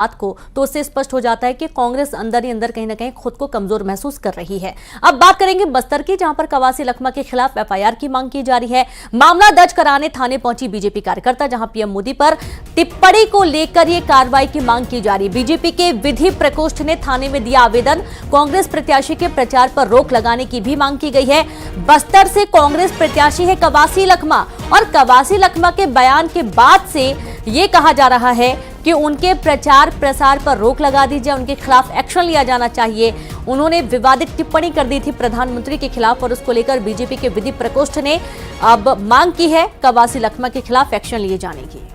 बात को तो उससे स्पष्ट हो जाता है कि कांग्रेस अंदर ही अंदर कहीं ना कहीं खुद को कमजोर महसूस कर रही है। अब बात करेंगे बस्तर की, जहां पर कवासी लखमा के खिलाफ एफआईआर की मांग की जा रही है। मामला दर्ज कराने थाने पहुंची बीजेपी कार्यकर्ता, जहां पीएम मोदी पर टिप्पणी को लेकर यह कार्रवाई की मांग की जा रही है। बीजेपी के विधि प्रकोष्ठ ने थाने में दिया आवेदन, कांग्रेस प्रत्याशी के प्रचार पर रोक लगाने की भी मांग की गई है। बस्तर से कांग्रेस प्रत्याशी है कवासी लखमा, और कवासी लखमा के बयान के बाद से यह कहा जा रहा है कि उनके प्रचार प्रसार पर रोक लगा दी जाए, उनके खिलाफ एक्शन लिया जाना चाहिए। उन्होंने विवादित टिप्पणी कर दी थी प्रधानमंत्री के खिलाफ, और उसको लेकर बीजेपी के विधि प्रकोष्ठ ने अब मांग की है कवासी लखमा के खिलाफ एक्शन लिए जाने की।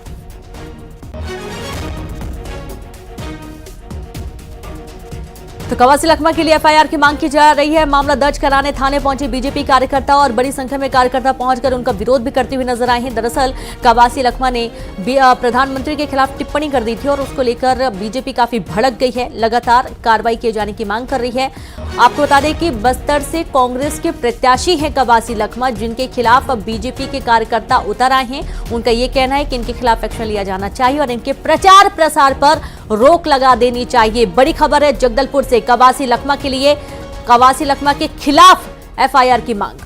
तो कवासी लखमा के लिए एफआईआर की मांग की जा रही है। मामला दर्ज कराने थाने पहुंचे बीजेपी कार्यकर्ता, और बड़ी संख्या में कार्यकर्ता पहुंचकर उनका विरोध भी करते हुए नजर आए हैं। दरअसल कवासी लखमा ने प्रधानमंत्री के खिलाफ टिप्पणी कर दी थी, और उसको लेकर बीजेपी काफी भड़क गई है, लगातार कार्रवाई किए जाने की मांग कर रही है। आपको बता दें कि बस्तर से कांग्रेस के प्रत्याशी हैं कवासी लखमा, जिनके खिलाफ अब बीजेपी के कार्यकर्ता उतर आए हैं। उनका यह कहना है कि इनके खिलाफ एक्शन लिया जाना चाहिए और इनके प्रचार प्रसार पर रोक लगा देनी चाहिए। बड़ी खबर है जगदलपुर से, कवासी लखमा के लिए, कवासी लखमा के खिलाफ एफआईआर की मांग।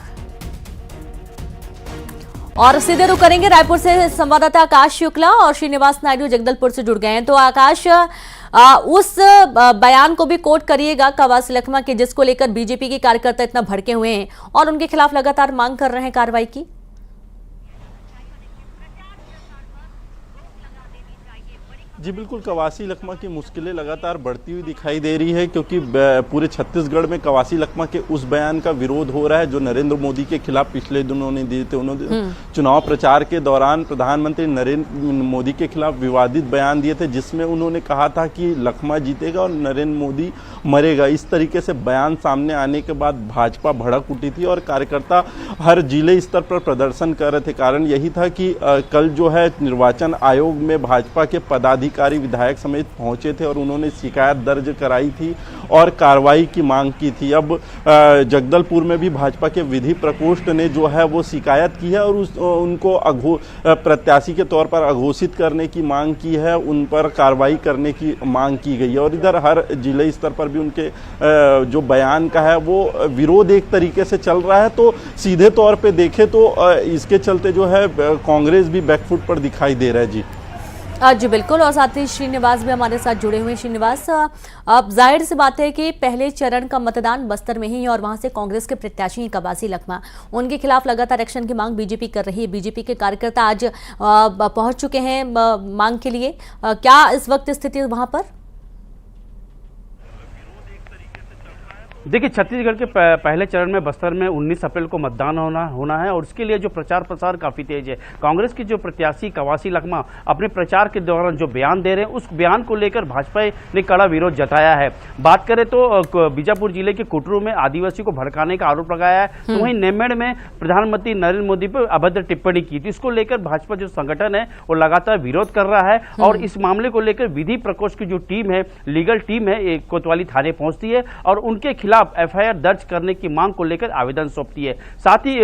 और सीधे रुख करेंगे रायपुर से, संवाददाता आकाश शुक्ला और श्रीनिवास नायडू जगदलपुर से जुड़ गए हैं। तो आकाश, उस बयान को भी कोट करिएगा कवासी लखमा के, जिसको लेकर बीजेपी के कार्यकर्ता इतना भड़के हुए हैं और उनके खिलाफ लगातार मांग कर रहे हैं कार्रवाई की। जी बिल्कुल, कवासी लखमा की मुश्किलें लगातार बढ़ती हुई दिखाई दे रही है, क्योंकि पूरे छत्तीसगढ़ में कवासी लखमा के उस बयान का विरोध हो रहा है जो नरेंद्र मोदी के खिलाफ पिछले दिनों उन्होंने दिए थे। उन्होंने चुनाव प्रचार के दौरान प्रधानमंत्री नरेंद्र मोदी के खिलाफ विवादित बयान दिए थे, जिसमें उन्होंने कहा था कि लखमा जीतेगा और नरेंद्र मोदी मरेगा। इस तरीके से बयान सामने आने के बाद भाजपा भड़क उठी थी और कार्यकर्ता हर जिले स्तर पर प्रदर्शन कर रहे थे। कारण यही था कि कल जो है निर्वाचन आयोग में भाजपा के पदाधिकारी विधायक समेत पहुंचे थे और उन्होंने शिकायत दर्ज कराई थी और कार्रवाई की मांग की थी। अब जगदलपुर में भी भाजपा के विधि प्रकोष्ठ ने जो है वो शिकायत की है और उनको प्रत्याशी के तौर पर अघोषित करने की मांग की है, उन पर कार्रवाई करने की मांग की गई है। और इधर हर जिले स्तर पर भी उनके जो बयान का है वो विरोध एक तरीके से चल रहा है। तो सीधे तौर पे देखें तो इसके चलते जो है कांग्रेस भी बैकफुट पर दिखाई दे रहा है। जी बिल्कुल, और साथ ही श्रीनिवास भी हमारे साथ जुड़े हुए हैं। श्रीनिवास, अब जाहिर सी बात है कि पहले चरण का मतदान बस्तर में ही है और वहां से कांग्रेस के प्रत्याशी हैं कवासी लखमा, उनके खिलाफ लगातार एक्शन की मांग बीजेपी कर रही है। बीजेपी के कार्यकर्ता आज पहुंच चुके हैं मांग के लिए। क्या इस वक्त स्थिति वहां पर? देखिए, छत्तीसगढ़ के पहले चरण में बस्तर में 19 अप्रैल को मतदान होना है और उसके लिए जो प्रचार प्रसार काफ़ी तेज है। कांग्रेस की जो प्रत्याशी कवासी लखमा अपने प्रचार के दौरान जो बयान दे रहे हैं, उस बयान को लेकर भाजपा ने कड़ा विरोध जताया है। बात करें तो बीजापुर जिले के कुटरू में आदिवासी को भड़काने का आरोप लगाया है, तो वहीं नेमेड़ में प्रधानमंत्री नरेंद्र मोदी पर अभद्र टिप्पणी की थी। इसको लेकर भाजपा जो संगठन है वो लगातार विरोध कर रहा है और इस मामले को लेकर विधि प्रकोष्ठ की जो टीम है, लीगल टीम है, कोतवाली थाने पहुंचती है और उनके खिलाफ एफआईआर दर्ज करने की मांग को लेकर आवेदन सौंपती है। साथ ही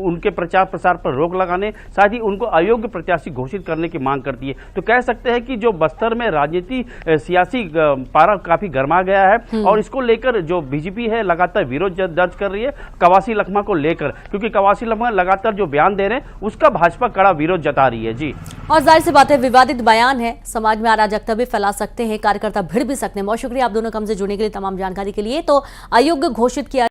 उनके प्रचार प्रसार पर रोक लगाने, साथ ही उनको अयोग्य प्रत्याशी घोषित करने की मांग करती है। तो कह सकते हैं कि जो बस्तर में राजनीति सियासी पारा काफी गर्मा गया है और इसको लेकर जो बीजेपी है लगातार विरोध दर्ज कर रही है कवासी लखमा को लेकर, क्योंकि कवासी लखमा लगातार जो बयान दे रहे हैं उसका भाजपा कड़ा विरोध जता रही है। जी, और जाहिर सी बात है विवादित बयान है, समाज में अराजकता भी फैला सकते हैं, कार्यकर्ता भिड़ भी सकते हैं। बहुत शुक्रिया आप दोनों हमसे जुड़ने के लिए, तमाम जानकारी के लिए। तो अयोग्य घोषित किया